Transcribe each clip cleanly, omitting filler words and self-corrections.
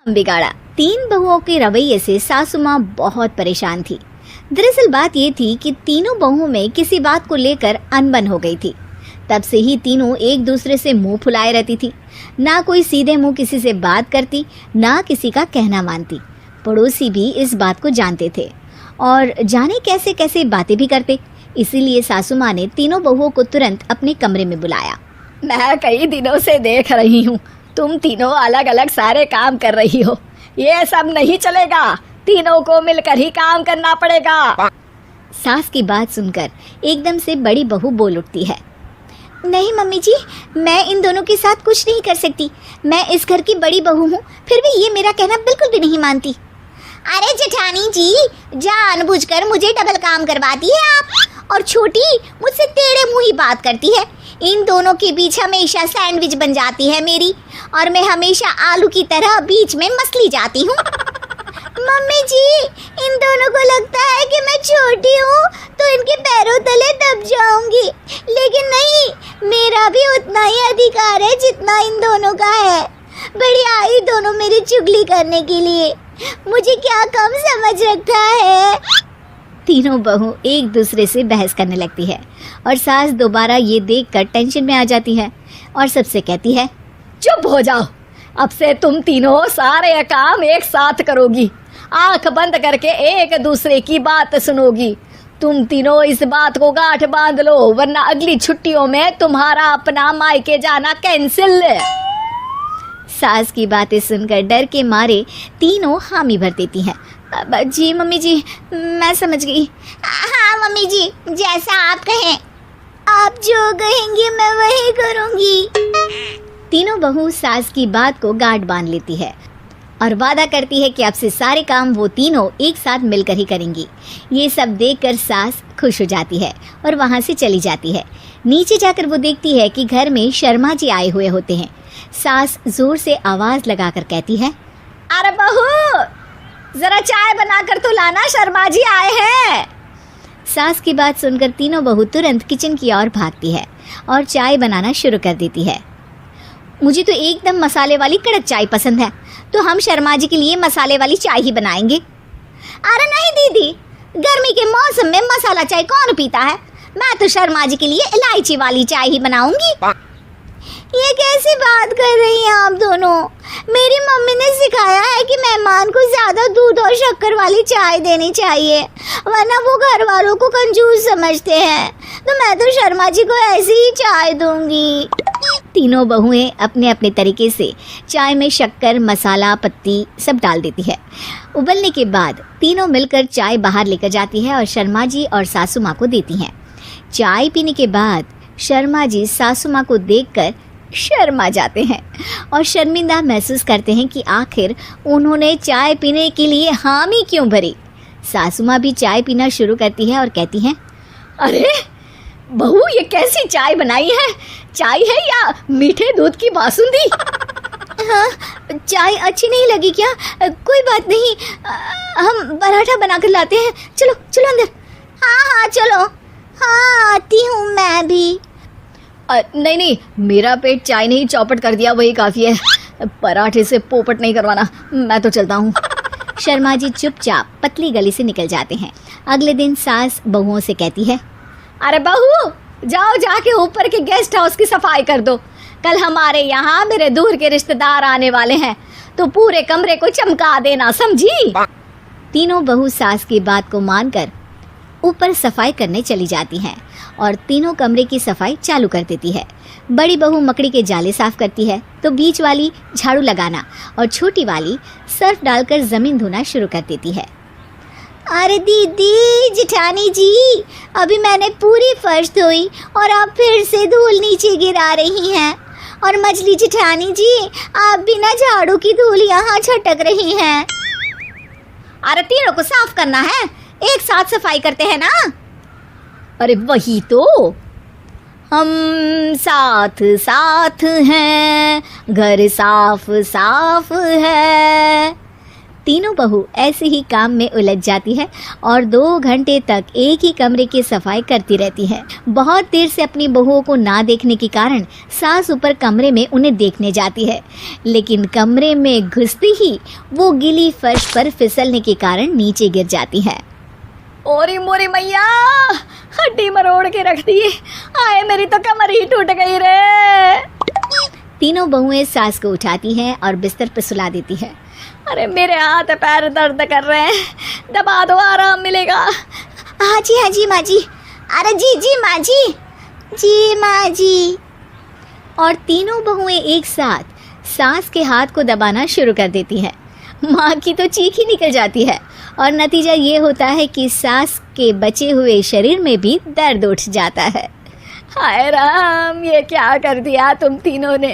बिगाड़ा। 3 बहुओं के रवैये से सासू माँ बहुत परेशान थी। दरअसल बात ये थी कि तीनों बहुओं में किसी बात को लेकर अनबन हो गई थी। तब से ही तीनों एक दूसरे से मुंह फुलाए रहती थी। ना कोई सीधे मुंह किसी से बात करती, ना किसी का कहना मानती। पड़ोसी भी इस बात को जानते थे और जाने कैसे कैसे बातें भी करते। इसीलिए सासू माँ ने तीनों बहुओं को तुरंत अपने कमरे में बुलाया। मैं कई दिनों से देख रही हूँ, तुम तीनों अलग अलग सारे काम कर रही हो। ये सब नहीं चलेगा, तीनों को मिलकर ही काम करना पड़ेगा। सास की बात सुनकर एकदम से बड़ी बहू बोल उठती है। नहीं मम्मी जी, मैं इन दोनों के साथ कुछ नहीं कर सकती। मैं इस घर की बड़ी बहू हूँ, फिर भी ये मेरा कहना बिल्कुल भी नहीं मानती। अरे जेठानी जी, जानबूझकर मुझे डबल काम करवाती है आप, और छोटी मुझसे टेढ़े मुंह ही बात करती है। इन दोनों के बीच हमेशा सैंडविच बन जाती है मेरी, और मैं हमेशा आलू की तरह बीच में मसली जाती हूँ। मम्मी जी, इन दोनों को लगता है कि मैं छोटी हूँ तो इनके पैरों तले दब जाऊंगी, लेकिन नहीं, मेरा भी उतना ही अधिकार है जितना इन दोनों का है। बड़ी आई दोनों मेरी चुगली करने के लिए, मुझे क्या कम समझ रखा है। तीनों बहू एक दूसरे से बहस करने लगती है और सास दोबारा ये देखकर टेंशन में आ जाती है और सबसे कहती है, चुप हो जाओ, अब से तुम तीनों सारे काम एक साथ करोगी, आंख बंद करके एक दूसरे की बात सुनोगी। तुम तीनों इस बात को गांठ बांध लो, वरना अगली छुट्टियों में तुम्हारा अपना मायके जाना कैंसिल। सास की बातें सुनकर डर के मारे तीनों हामी भर देती हैं। जी मम्मी जी, मैं समझ गई। हाँ मम्मी जी, जैसा आप कहें, आप जो कहेंगे मैं वही करूंगी। तीनों बहू सास की बात को गांठ बांध लेती है और वादा करती है कि अब से सारे काम वो तीनों एक साथ मिलकर ही करेंगी। ये सब देखकर सास खुश हो जाती है और वहाँ से चली जाती है। नीचे जाकर वो देखती है कि घर में शर्मा जी आए हुए होते हैं। सास जोर से आवाज लगाकर कहती है, अरे बहू, जरा चाय बनाकर तो लाना, शर्मा जी आए हैं। सास की बात सुनकर तीनों बहू तुरंत किचन की ओर भागती है और चाय बनाना शुरू कर देती है। मुझे तो एकदम मसाले वाली कड़क चाय पसंद है, तो हम शर्मा जी के लिए मसाले वाली चाय ही बनाएंगे। अरे नहीं दीदी, गर्मी के मौसम में मसाला चाय कौन पीता है? मैं तो शर्मा जी के लिए इलायची वाली चाय ही बनाऊंगी। ये कैसी बात कर रही हैं आप दोनों? मेरी मम्मी ने सिखाया है कि मेहमान को ज्यादा दूध और शक्कर वाली चाय देनी चाहिए, वरना वो घर वालों को कंजूस समझते हैं। तो मैं तो शर्मा जी को ऐसी ही चाय दूंगी। तीनों बहुएं अपने अपने तरीके से चाय में शक्कर, मसाला, पत्ती सब डाल देती है। उबलने के बाद तीनों मिलकर चाय बाहर लेकर जाती है और शर्मा जी और सासू माँ को देती हैं। चाय पीने के बाद शर्मा जी सासू माँ को देखकर शर्मा जाते हैं और शर्मिंदा महसूस करते हैं कि आखिर उन्होंने चाय पीने के लिए हामी क्यों भरी। सासू माँ भी चाय पीना शुरू करती है और कहती हैं, अरे बहू, ये कैसी चाय बनाई है? चाय है या मीठे दूध की बासुंदी? हाँ, चाय अच्छी नहीं लगी क्या? कोई बात नहीं, हम पराठा बनाकर लाते हैं। चलो चलो अंदर। हाँ चलो। हाँ, आती हूँ मैं भी। नहीं नहीं, मेरा पेट चाय ने ही चौपट कर दिया, वही काफ़ी है। पराठे से पोपट नहीं करवाना, मैं तो चलता हूँ। शर्मा जी चुपचाप पतली गली से निकल जाते हैं। अगले दिन सास बहुओं से कहती है, अरे बहू, जाओ जाके ऊपर के गेस्ट हाउस की सफाई कर दो। कल हमारे यहाँ मेरे दूर के रिश्तेदार आने वाले हैं, तो पूरे कमरे को चमका देना, समझी? तीनों बहू सास की बात को मानकर ऊपर सफाई करने चली जाती हैं और तीनों कमरे की सफाई चालू कर देती है। बड़ी बहू मकड़ी के जाले साफ करती है, तो बीच वाली झाड़ू लगाना और छोटी वाली सर्फ डालकर जमीन धोना शुरू कर देती है। अरे दीदी, जेठानी जी, अभी मैंने पूरी फर्श धोई और आप फिर से धूल नीचे गिरा रही हैं। और मछली जेठानी जी, आप बिना झाड़ू की धूल यहाँ छटक रही हैं। अरे तीनों को साफ करना है, एक साथ सफाई करते हैं ना। अरे वही तो, हम साथ साथ हैं, घर साफ साफ है। तीनों बहू ऐसे ही काम में उलझ जाती है और 2 घंटे तक एक ही कमरे की सफाई करती रहती है। बहुत देर से अपनी बहुओं को ना देखने के कारण सास ऊपर कमरे में उन्हें देखने जाती है, लेकिन कमरे में घुसती ही वो गीली फर्श पर फिसलने के कारण नीचे गिर जाती है। ओरी मोरी मैया, हड्डी मरोड़ के रख दी। आए मेरी तो कमर ही टूट गई रे। तीनों बहुएं सास को उठाती हैं और बिस्तर पर सुला देती है। अरे मेरे हाथ पैर दर्द कर रहे हैं, दबा दो आराम मिलेगा। हाँ जी माँ जी। अरे जी माँ जी माँ जी। और तीनों बहुएं एक साथ सास के हाथ को दबाना शुरू कर देती हैं। माँ की तो चीख ही निकल जाती है और नतीजा ये होता है कि सास के बचे हुए शरीर में भी दर्द उठ जाता है। हाय राम, ये क्या कर दिया तुम तीनों ने।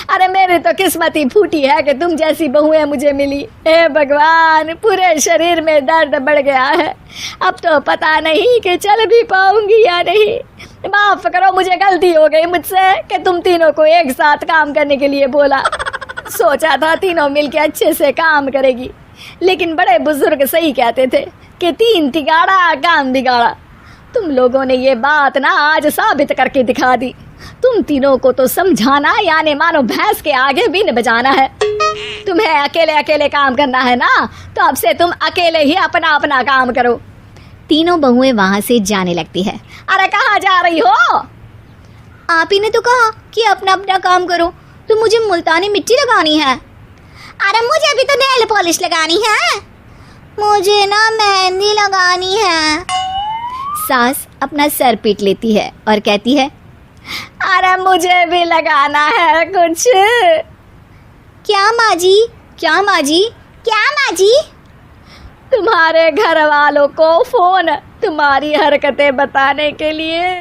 अरे मेरी तो किस्मत ही फूटी है कि तुम जैसी बहुएं मुझे मिली। हे भगवान, पूरे शरीर में दर्द बढ़ गया है। अब तो पता नहीं कि चल भी पाऊंगी या नहीं। माफ करो, मुझे गलती हो गई मुझसे कि तुम तीनों को एक साथ काम करने के लिए बोला। सोचा था तीनों मिलके अच्छे से काम करेगी, लेकिन बड़े बुजुर्ग सही कहते थे कि 3 तिगाड़ा काम बिगाड़ा। तुम लोगों ने ये बात ना आज साबित करके दिखा दी। तुम तीनों को तो समझाना यानी मानो भैंस के आगे भी न बजाना है। तुम्हें अकेले अकेले काम करना है ना, तो अब से तुम अकेले ही अपना अपना काम करो। तीनों बहुएं वहां से जाने लगती है। अरे कहाँ जा रही हो? आप ही ने तो कहा कि अपना अपना काम करो, तो मुझे मुल्तानी मिट्टी लगानी है। अरे मुझे अभी तो नेल पॉलिश लगानी है। मुझे ना मेहंदी लगानी है। सास अपना सर पीट लेती है और कहती है, अरे मुझे भी लगाना है कुछ। क्या माँ जी? क्या माँ जी? क्या माँ जी? तुम्हारे घर वालों को फोन तुम्हारी हरकतें बताने के लिए।